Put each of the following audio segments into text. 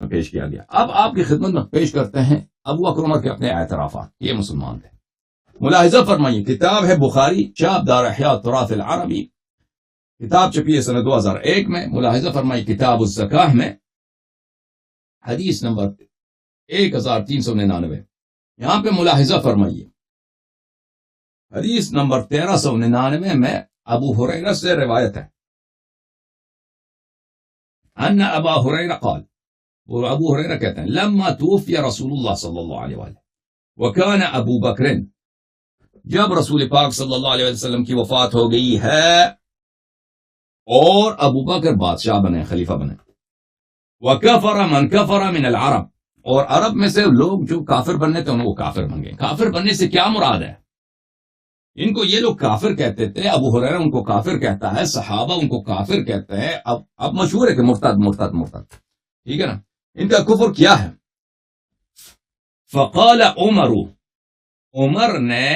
پیش کیا گیا. اب آپ کی خدمت میں پیش کرتے ہیں ابو بکر عمر کے اپنے اعترافات. یہ مسلمان تھے. ملاحظہ فرمائیے، کتاب ہے بخاری، چاپ دار احیاء تراث العربی، کتاب چھپی ہے سنہ 2001 میں. ملاحظہ فرمائیے کتاب الزکاہ میں حدیث نمبر 1399. یہاں پہ ملاحظہ فرمائیے حدیث نمبر 1399 میں ابو ہریرہ سے روایت ہے ان ابا ہریرہ قال، اور ابو ہریرہ کہتے ہیں لما توفی رسول اللہ صلی اللہ علیہ وآلہ وکان ابو بکر، جب رسول پاک صلی اللہ علیہ وسلم کی وفات ہو گئی ہے اور ابو بکر بادشاہ بنے، خلیفہ بنے. وکفر من کفر من العرب، اور عرب میں سے لوگ جو کافر بننے تھے انہوں کو کافر بن گئے. کافر بننے سے کیا مراد ہے؟ ان کو یہ لوگ کافر کہتے تھے، ابو ہریرہ ان کو کافر کہتا ہے، صحابہ ان کو کافر کہتے ہیں. اب مشہور ہے کہ مرتد مرتد مرتد، ٹھیک ہے نا. ان کا کفر کیا ہے؟ فقال عمر نے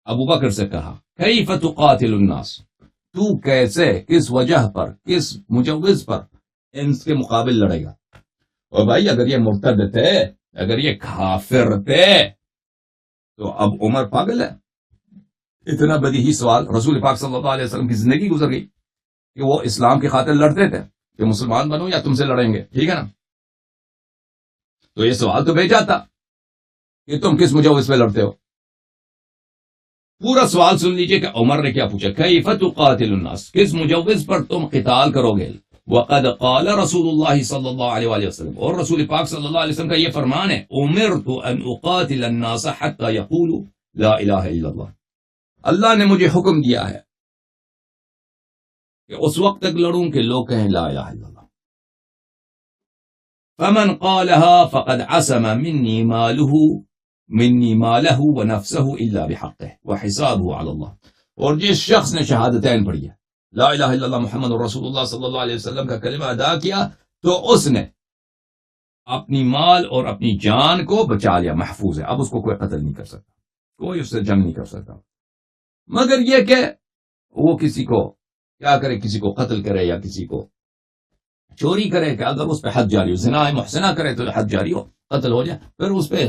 ابو بکر سے کہا کیف تقاتل الناس، تو کیسے، کس وجہ پر، کس مجوز پر ان کے مقابل لڑے گا؟ اور بھائی اگر یہ مرتد تھے، اگر یہ کافر تھے تو اب عمر پاگل ہے؟ اتنا بدیہی سوال. رسول پاک صلی اللہ علیہ وسلم کی زندگی گزر گئی کہ وہ اسلام کی خاطر لڑتے تھے کہ مسلمان بنو یا تم سے لڑیں گے، ٹھیک ہے نا. تو یہ سوال تو بھیجا تھا کہ تم کس مجوز پہ لڑتے ہو. پورا سوال سن لیجئے کہ عمر نے کیا پوچھا، کیف تقاتل الناس، کس مجوز پر تم قتال کرو گے. وقد قال رسول اللہ صلی اللہ علیہ وآلہ وسلم، اور رسول پاک صلی اللہ علیہ وسلم کا یہ فرمان ہے امرت ان اقاتل الناس حتى يقولوا لا الہ الا اللہ، اللہ نے مجھے حکم دیا ہے کہ اس وقت تک لڑوں کہ لوگ کہیں لا الہ الا اللہ. فمن قالها فقد عصم منی مالہ ونفسہ الا بحقہ وحسابہ علی اللہ. اور جس شخص نے شہادتین پڑھی ہے، لا الہ الا اللہ محمد رسول اللہ صلی اللہ علیہ وسلم کا کلمہ ادا کیا، تو اس نے اپنی مال اور اپنی جان کو بچا لیا، محفوظ ہے. اب اس کو کوئی قتل نہیں کر سکتا، کوئی اس سے جنگ نہیں کر سکتا، مگر یہ کہ وہ کسی کو کیا کرے، کسی کو قتل کرے یا کسی کو چوری کرے، کہ اگر اس پہ حد جاری ہو، زنا محسنہ کرے تو حد جاری ہو، قتل ہو جائے، پھر اس پہ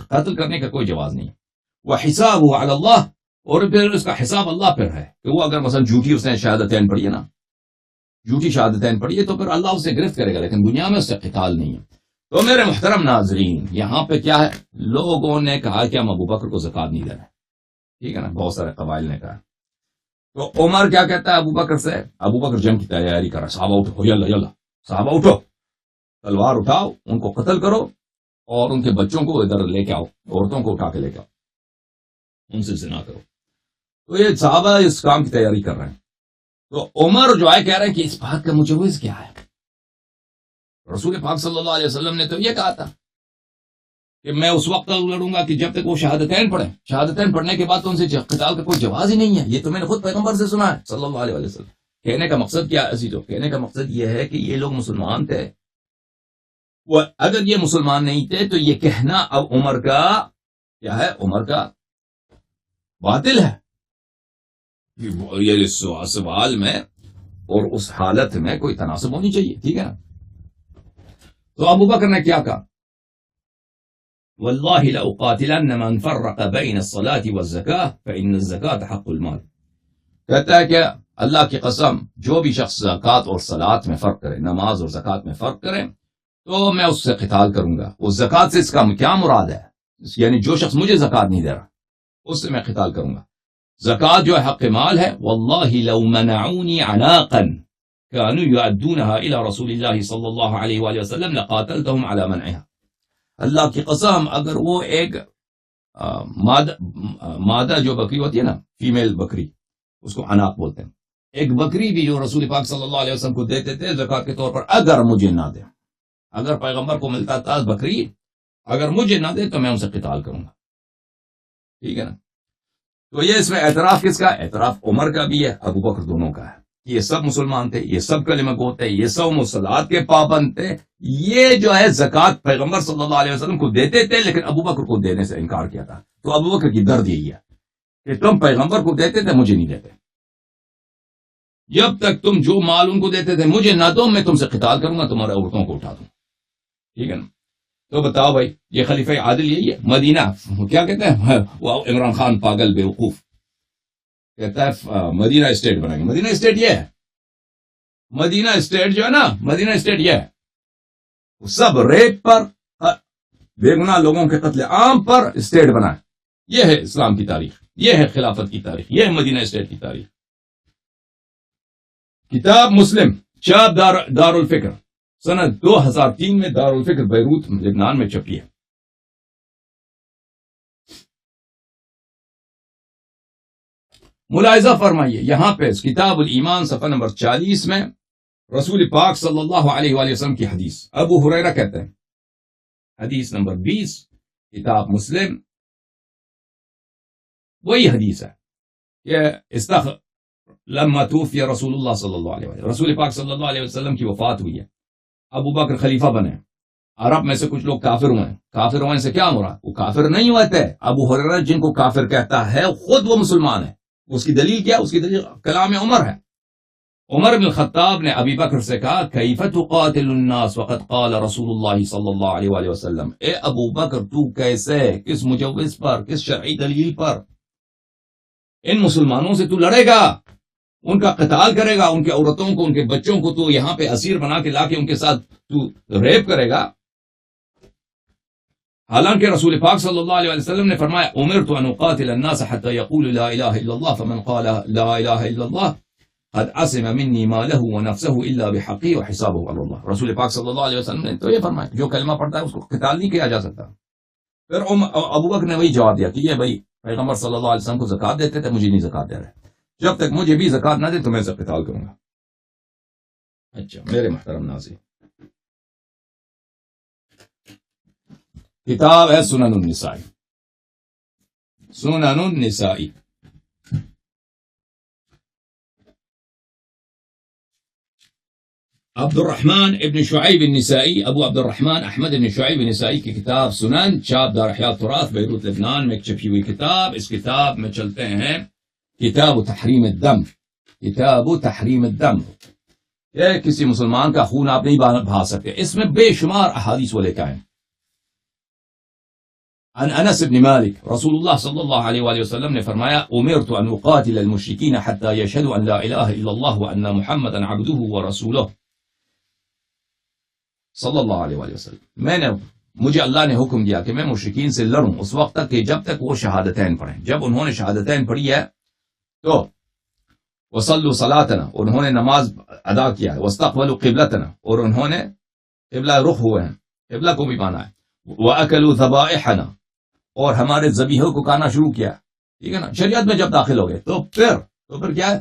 قتل کرنے کا کوئی جواز نہیں. وحسابہ علی اللہ، اور پھر اس کا حساب اللہ پر ہے کہ وہ اگر مثلا جھوٹی اس نے شہادتین پڑھی ہے نا، جھوٹی شہادتین پڑھی ہے تو پھر اللہ اسے گرفت کرے گا، لیکن دنیا میں اس سے قتال نہیں ہے. تو میرے محترم ناظرین، یہاں پہ کیا ہے، لوگوں نے کہا کہ ہم ابو بکر کو زکات نہیں دینا، ٹھیک ہے نا، بہت سارے قبائل نے کہا. تو عمر کیا کہتا ہے ابو بکر سے، ابو بکر جنگ کی تیاری کر رہا، صحابہ اٹھو، یلا یلا صحابہ اٹھو، تلوار اٹھاؤ، ان کو قتل کرو اور ان کے بچوں کو ادھر لے کے آؤ، عورتوں کو اٹھا کے لے کے آؤ، ان سے زنا کرو. تو یہ صحابہ اس کام کی تیاری کر رہے ہیں. تو عمر جو ہے کہہ رہے ہیں کہ اس بات کا مجوز کیا ہے. رسول پاک صلی اللہ علیہ وسلم نے تو یہ کہا تھا کہ میں اس وقت تک لڑوں گا کہ جب تک وہ شہادتین پڑھیں، شہادتین پڑھنے کے بعد تو ان سے قتال کا کوئی جواز ہی نہیں ہے. یہ تو میں نے خود پیغمبر سے سنا ہے صلی اللہ علیہ وسلم. کہنے کا مقصد کیا ہے عزیزو، کہنے کا مقصد یہ ہے کہ یہ لوگ مسلمان تھے، وہ اگر یہ مسلمان نہیں تھے تو یہ کہنا اب عمر کا کیا ہے، عمر کا باطل ہے. یہ سوال میں اور اس حالت میں کوئی تناسب ہونی چاہیے، ٹھیک ہے نا. تو ابو بکر نے کیا کہا، واللہ لأقاتلن من فرق بین الصلاة والزکاة فإن الزکاة حق المال. کہتا ہے کہ اللہ کی قسم جو بھی شخص زکوٰۃ اور صلاۃ میں فرق کرے، نماز اور زکوٰۃ میں فرق کرے، تو میں اس سے قتال کروں گا. اس زکوٰۃ سے اس کا کیا مراد ہے، یعنی جو شخص مجھے زکوٰۃ نہیں دے رہا اس سے میں قتال کروں گا. زکوٰۃ جو ہے حق مال ہے. واللہ لو منعونی عناقا كانوا يؤدونها الى رسول اللہ صلی اللہ علیہ وآلہ وسلم لقاتلتهم على منعها. اللہ کی قسم اگر وہ ایک مادہ جو بکری ہوتی ہے نا، فیمیل بکری، اس کو عناق بولتے ہیں، ایک بکری بھی جو رسول پاک صلی اللہ علیہ وسلم کو دیتے تھے زکوٰۃ کے طور پر، اگر مجھے نہ دے، اگر پیغمبر کو ملتا تھا بکری، اگر مجھے نہ دے تو میں ان سے قتال کروں گا، ٹھیک ہے نا. تو یہ اس میں اعتراف کس کا، اعتراف عمر کا بھی ہے، ابو بکر دونوں کا ہے. یہ سب مسلمان تھے، یہ سب کلمہ گو تھے، یہ سب مصلات کے پابند تھے. یہ جو ہے زکوٰۃ پیغمبر صلی اللہ علیہ وسلم کو دیتے تھے، لیکن ابو بکر کو دینے سے انکار کیا تھا. تو ابو بکر کی درد یہی ہے کہ تم پیغمبر کو دیتے تھے، مجھے نہیں دیتے. جب تک تم جو مال ان کو دیتے تھے مجھے نہ دو، میں تم سے قتال کروں گا، تمہارے عورتوں کو اٹھا دوں. ٹھیک ہے نا. تو بتاؤ بھائی یہ خلیفہ عادل یہی ہے؟ مدینہ کیا کہتے ہیں وہ عمران خان پاگل بیوقوف کہتا ہے مدینہ اسٹیٹ بنائیں گے. مدینہ اسٹیٹ یہ ہے، مدینہ اسٹیٹ جو ہے نا، مدینہ اسٹیٹ یہ ہے سب ریپ پر، بے گناہ لوگوں کے قتل عام پر اسٹیٹ بنا ہے. یہ ہے اسلام کی تاریخ، یہ ہے خلافت کی تاریخ، یہ ہے مدینہ اسٹیٹ کی تاریخ. کتاب مسلم چاپ دار الفکر سنہ 2003 میں دار الفکر بیروت لبنان میں چھپی ہے. ملاحظہ فرمائیے یہاں پہ کتاب الایمان صفحہ نمبر 40 میں رسول پاک صلی اللہ علیہ وآلہ وسلم کی حدیث، ابو ہریرہ کہتے ہیں، حدیث نمبر 20 کتاب مسلم، وہی حدیث ہے کہ لما توفی رسول اللہ صلی اللہ علیہ وسلم، رسول پاک صلی اللہ علیہ وسلم کی وفات ہوئی ہے، ابو بکر خلیفہ بنے، عرب میں سے کچھ لوگ کافر ہوئے ہیں. کافر ہونے سے کیا مراد؟ وہ کافر نہیں ہوئے تھے. ابو ہریرہ جن کو کافر کہتا ہے خود وہ مسلمان ہے. اس کی دلیل کیا؟ اس کی دلیل کلام عمر ہے. عمر بن الخطاب نے ابی بکر سے کہا کیف تقاتل الناس وقد قال رسول اللہ صلی اللہ علیہ وآلہ وسلم، اے ابو بکر تو کیسے، کس مجوز پر، کس شرعی دلیل پر ان مسلمانوں سے تو لڑے گا، ان کا قتال کرے گا، ان کی عورتوں کو، ان کے بچوں کو تو یہاں پہ اسیر بنا کے لا کے ان کے ساتھ تو ریپ کرے گا. حالانکہ رسول پاک صلی اللہ علیہ وسلم نے فرمایا امرت ان اقاتل الناس حتى يقولوا لا الہ الا اللہ فمن قال لا الہ الا اللہ قد عصم منی مالہ ونفسہ الا بحقی وحسابہ علی اللہ. رسول پاک صلی اللہ علیہ وسلم نے تو یہ فرمایا جو کلمہ پڑھتا ہے اس کو قتال نہیں کیا جا سکتا. پھر ابو بکر نے وہی جواب دیا کہ یہ بھائی پیغمبر صلی اللہ علیہ وسلم کو زکات دیتے تھے، مجھے نہیں زکات دے رہے، جب تک مجھے بھی زکات نہ دے تو میں سے قتال کروں گا. اچھا میرے محترم ناظرین، کتاب ہے سنن النسائی، سنن النسائی. عبد الرحمن ابن شعیب النسائی، ابو عبد الرحمن احمد ابن شعیب النسائی کی کتاب سنن چاپ دار احیاء التراث بیروت لبنان میں چھپی ہوئی کتاب. اس کتاب میں چلتے ہیں کتاب تحریم الدم، کتاب تحریم الدم، یہ کسی مسلمان کا خون آپ نہیں بہا سکتے. اس میں بے شمار احادیث وہ لے کے آئے. عن انس بن مالک رسول اللہ صلی اللہ علیہ وآلہ وسلم نے فرمایا امرت ان اقاتل المشرکین حتی یشہدوا ان لا الہ الا اللہ وان محمدا عبدہ ورسولہ صلی اللہ علیہ وآلہ وسلم. مجھے اللہ نے حکم دیا کہ میں مشرکین سے لڑوں اس وقت تک کہ جب تک وہ شہادتین پڑھیں. جب انہوں نے شہادتین پڑھی ہے تو وصلوا صلاتنا، انہوں نے نماز ادا کیا ہے، واستقبلوا قبلتنا، اور انہوں نے قبلہ رخ ہوئے ہیں، قبلہ کو بھی مانا ہے، واکلوا ذبائحنا، اور ہمارے ذبیحوں کو کھانا شروع کیا. ٹھیک ہے نا، شریعت میں جب داخل ہو گئے تو پھر کیا ہے،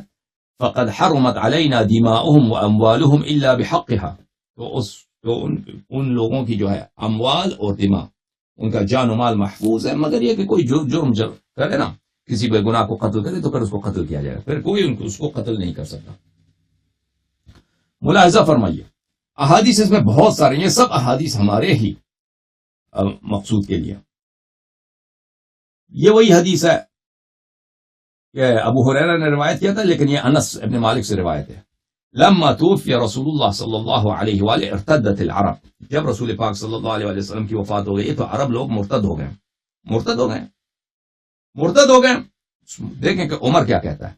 فقد حرمت علینا دماؤہم واموالہم الا بحقها، تو ان لوگوں کی جو ہے اموال اور دماء، ان کا جان و مال محفوظ ہے، مگر یہ کہ کوئی جرم کرے نا، کسی بے گناہ کو قتل کرے تو پھر اس کو قتل کیا جائے گا، پھر کوئی اس کو قتل نہیں کر سکتا. ملاحظہ فرمائیے احادیث اس میں بہت سارے، یہ سب احادیث ہمارے ہی مقصود کے لیے. یہ وہی حدیث ہے کہ ابو ہریرہ نے روایت کیا تھا، لیکن یہ انس ابن مالک سے روایت ہے. لما توفی رسول اللہ صلی اللہ علیہ وآلہ ارتدت العرب، جب رسول پاک صلی اللہ علیہ وسلم کی وفات ہو گئی تو عرب لوگ مرتد ہو گئے. دیکھیں کہ عمر کیا کہتا ہے.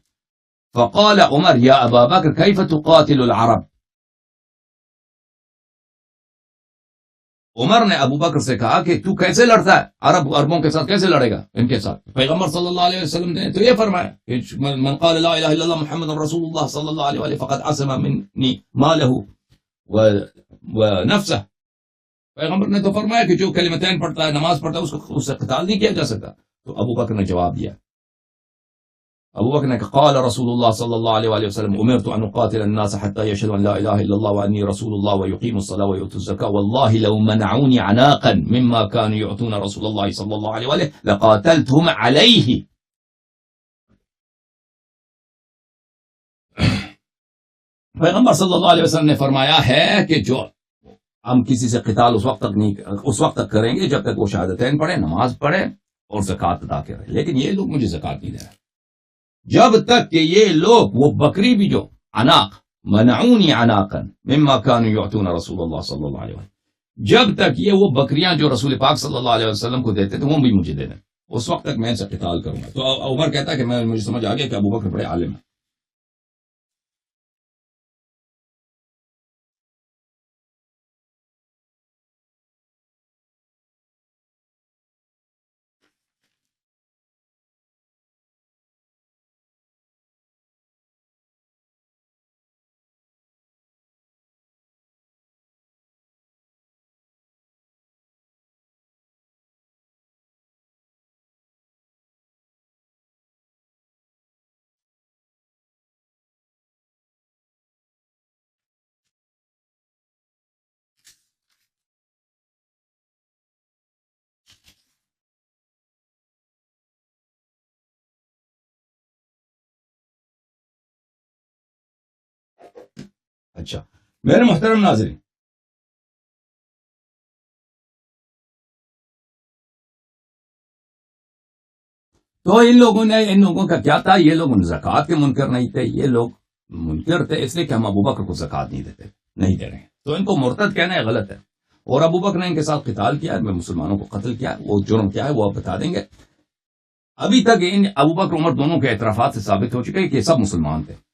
فقال عمر یا ابا بکر کیف تقاتل العرب، عمر نے ابو بکر سے کہا کہ تو کیسے لڑتا ہے، عربوں کے ساتھ کیسے لڑے گا ان کے ساتھ. پیغمبر صلی اللہ علیہ وسلم نے تو یہ فرمایا کہ من قال لا الہ الا اللہ محمد رسول اللہ صلی اللہ علیہ وآلہ فقد عصم منی مالہ ونفسہ. پیغمبر نے تو فرمایا کہ جو کلمتین پڑھتا ہے، نماز پڑھتا ہے، اس سے قتال نہیں کیا جا سکتا. تو ابو بکر نے جواب دیا، ابو بکر نے کہا قال رسول اللہ صلی اللہ علیہ وآلہ وسلم امرت ان اقاتل الناس حتى يشهدوا ان لا اله الا الله واني رسول الله ويقيموا الصلاة ويؤتوا الزكاة والله لو منعوني عناقا مما كانوا يعطون رسول الله صلى الله عليه وآلہ لقاتلتهم عليه. پیغمبر صلی اللہ علیہ وسلم نے فرمایا ہے کہ جو ہم کسی سے قتال اس وقت تک کریں گے جب تک وہ شہادتین پڑھیں، نماز پڑھیں اور زکات ادا کریں. لیکن یہ لوگ مجھے زکات نہیں دے رہے جب تک کہ یہ لوگ وہ بکری بھی جو عناق منعونی عناقا مما كانوا يعطون رسول اللہ صلی اللہ علیہ وسلم، جب تک یہ وہ بکریاں جو رسول پاک صلی اللہ علیہ وسلم کو دیتے تھے وہ بھی مجھے دے دیں، اس وقت تک میں ان سے قتال کروں گا۔ تو عمر کہتا ہے کہ مجھے سمجھ آ گیا کہ ابو بکر بڑے عالم ہیں۔ اچھا میرے محترم ناظرین، تو ان لوگوں کا کیا تھا؟ یہ لوگ زکوٰۃ کے منکر نہیں تھے، یہ لوگ منکر تھے اس لیے کہ ہم ابو بکر کو زکوٰۃ نہیں دیتے، نہیں دے رہے ہیں، تو ان کو مرتد کہنا ہے غلط ہے۔ اور ابو بکر نے ان کے ساتھ قتال کیا، میں مسلمانوں کو قتل کیا، وہ جرم کیا ہے وہ آپ بتا دیں گے۔ ابھی تک ان ابو بکر عمر دونوں کے اعترافات سے ثابت ہو چکے کہ یہ سب مسلمان تھے،